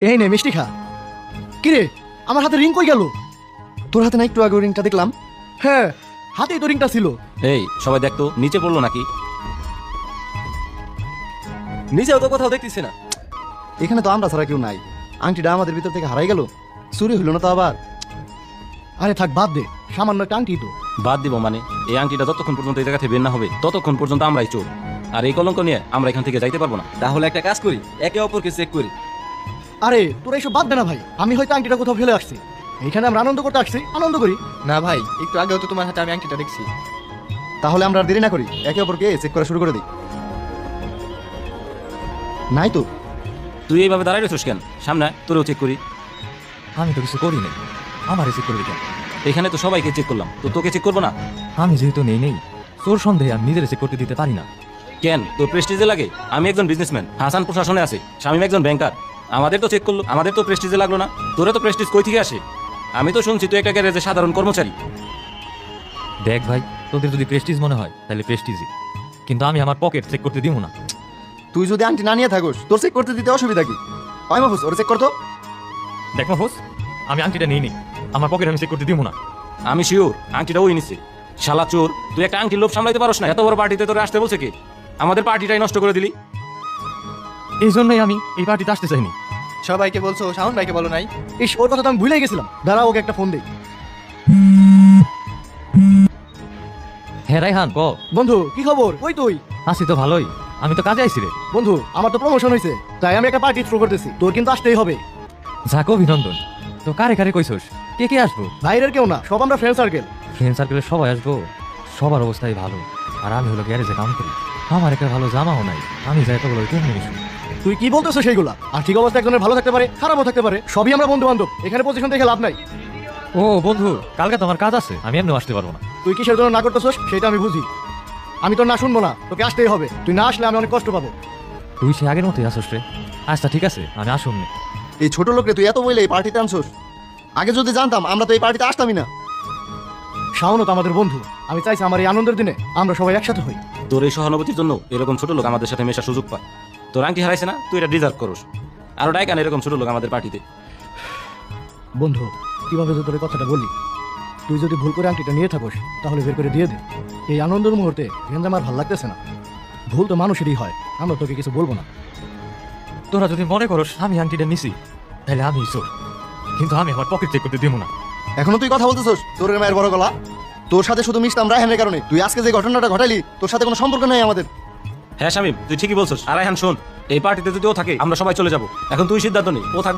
এই নে মিষ্টি খা। কিরে আমার হাতে রিং কই গেল? তোর হাতে না একটু আগে রিংটা দেখলাম। হ্যাঁ হাতেই তো রিংটা ছিল। এই সবাই দেখতো নিচে পড়লো নাকি? নিচেও তো কোথাও দেখতেছি না। এখানে তো আমরা ছাড়া কেউ নাই। আংটিটা আমাদের ভিতর থেকে হারাই গেল, চুরি হইল না তো আবার? আরে থাক বাদ দে, সামান্য একটা আংটি তো। বাদ দিব মানে? এই আংটিটা যতক্ষণ পর্যন্ত এই জায়গা থেকে বের না হবে ততক্ষণ পর্যন্ত আমরাই চোর। আর এই কলঙ্ক নিয়ে আমরা এখান থেকে যাইতে পারবো না। তাহলে একটা কাজ করি, একে অপরকে চেক করি। আরে তোরা এইসব বাদ দে না ভাই, আমি হয়তো আংটিটা কোথাও ফেলে আসছি, এইখানে আমরা আনন্দ করতে আসছি, আনন্দ করি। না ভাই, একটু আগেও তো তোমার হাতে আমি আংটিটা দেখছি। তাহলে আমরা আর দেরি না করি, একে অপরকে চেক করা শুরু করে দিই। নাই তো। তুই এইভাবে দাঁড়াই রয়েছিস কেন? সামনে আয়, তোরেও চেক করি। আমি তো কিছু করি নাই, আমার চেক করবি কেন? এখানে তো সবাইকে চেক করলাম, তো তোকে চেক করবো না? আমি যেহেতু নেই চোর সন্দেহে আমি নিজের চেক করতে দিতে পারি না। কেন তোর প্রেস্টিজে লাগে? আমি একজন বিজনেসম্যান, হাসান প্রশাসনে আছে, শামীম একজন ব্যাংকার। আমাদের তো চেক করলো, আমাদের তো প্রেস্টিজে লাগলো না। তোরা তো প্রেস্টিজ কই থেকে আসে? আমি তো শুনছি তুই একটা গ্যারেজের সাধারণ কর্মচারী। দেখ ভাই, তোদের যদি প্রেস্টিজ মনে হয় তাহলে প্রেস্টিজই, কিন্তু আমি আমার পকেট চেক করতে দিব না। তুই যদি আংটি না নিয়ে থাকোস, তোর চেক করতে দিতে অসুবিধা কি? ওই মাহফুজ, ওর চেক করতো। দেখ মাহফুজ, আমি আংটিটা নিই আমার পকেট আমি চেক করতে দিব না। আমি শিওর আংটিটা ওই নিছে। শালা চোর, তুই একটা আংটির লোভ সামলাইতে পারোস না? এত বড় পার্টিতে তোরে আসতে বলছে কে? আমাদের পার্টিটাই নষ্ট করে দিলি। এই জন্যই আমি এই পার্টিতে আসতে চাইনি। সবাইকে বলছো, শাওন ভাইকে বলো নাই? ইস ওর কথা তো আমি ভুলে গেছিলাম, দাঁড়া ওকে একটা ফোন দেই। হ্যাঁ রাইহান ক। বন্ধু কি খবর, কই তুই? আছি তো ভালোই, আমি তো কাজে আইছি রে। বন্ধু আমার তো প্রমোশন হয়েছে, তাই আমি একটা পার্টি থ্রো করতেছি, তোর কিন্তু আসতেই হবে। যাক অভিনন্দন। তো কারে কারে কইছস? কে কে আসবো? বাইরের কেউ না, সব আমরা ফ্রেন্ড সার্কেল। ফ্রেন্ড সার্কেলের সবাই আসবো? সবার অবস্থাই ভালো, আর আমি হলো গ্যারেজে কাম করি, আমার একটা ভালো জামাও নাই, আমি যাই এতগুলো কেমনি নিস? তুই কি বলতেছো সেইগুলা? আর্থিক অবস্থা একজনের ভালো থাকতে পারে, খারাপও থাকতে পারে, সবই আমরা বন্ধু বান্ধব, এখানে পজিশন দেখে লাভ নাই। ও বন্ধু, কালকে তো আমার কাজ আছে, আমি এমনি আসতে পারবো না। তুই কিসের জন্য না করতেছস সেটা আমি বুঝি, আমি তোর না শুনবো না, তোকে আসতেই হবে। তুই না আসলে আমি অনেক কষ্ট পাবো। তুই সে আগের মতোই আসস রে। আচ্ছা ঠিক আছে, আমি আসুন নে। এই ছোট লোকরে তুই এত বইলে এই পার্টিতে আনছোস? আগে যদি জানতাম আমরা তো এই পার্টিতে আসতামই না। শাওনও তো আমাদের বন্ধু, আমি চাইছি আমার এই আনন্দের দিনে আমরা সবাই একসাথে হই। তোর এই সহানুভূতির জন্য এরকম ছোট লোক আমাদের সাথে মেশার সুযোগ পায়। তোর আংটি হারাইছে না, তুই এটা ডিজার্ভ করস। আরো ডাইকান এরকম ছোট লোক আমাদের পার্টিতে। বন্ধু কিভাবে যে তোর এই কথাটা বলি, তুই যদি ভুল করে আংটিটা নিয়ে থাকোস তাহলে বের করে দিয়ে দে। এই আনন্দের মুহূর্তে গেঞ্জাম আর ভাল লাগতেছে না। ভুল তো মানুষেরই হয়, আমরা তোকে কিছু বলবো না। তোরা যদি মনে করস আমি আংটিটা নিছি, তাহলে আমি চোর, কিন্তু আমি আমার পকেট চেক করতে দিব না। এখনো তুই কথা বলতেছোস? তোর মায়ের বড় গলা। তোর সাথে শুধু মিশতাম রায়হানের কারণে। তুই আজকে যে ঘটনাটা ঘটাইলি, তোর সাথে কোনো সম্পর্ক নেই আমাদের। হ্যাঁ শামীম, তুই ঠিকই বলছিস। আর রায়হান শোন, এই পার্টিতে যদি ও থাকে আমরা সবাই চলে যাব। এখন তুই সিদ্ধান্ত নে, ও থাকবে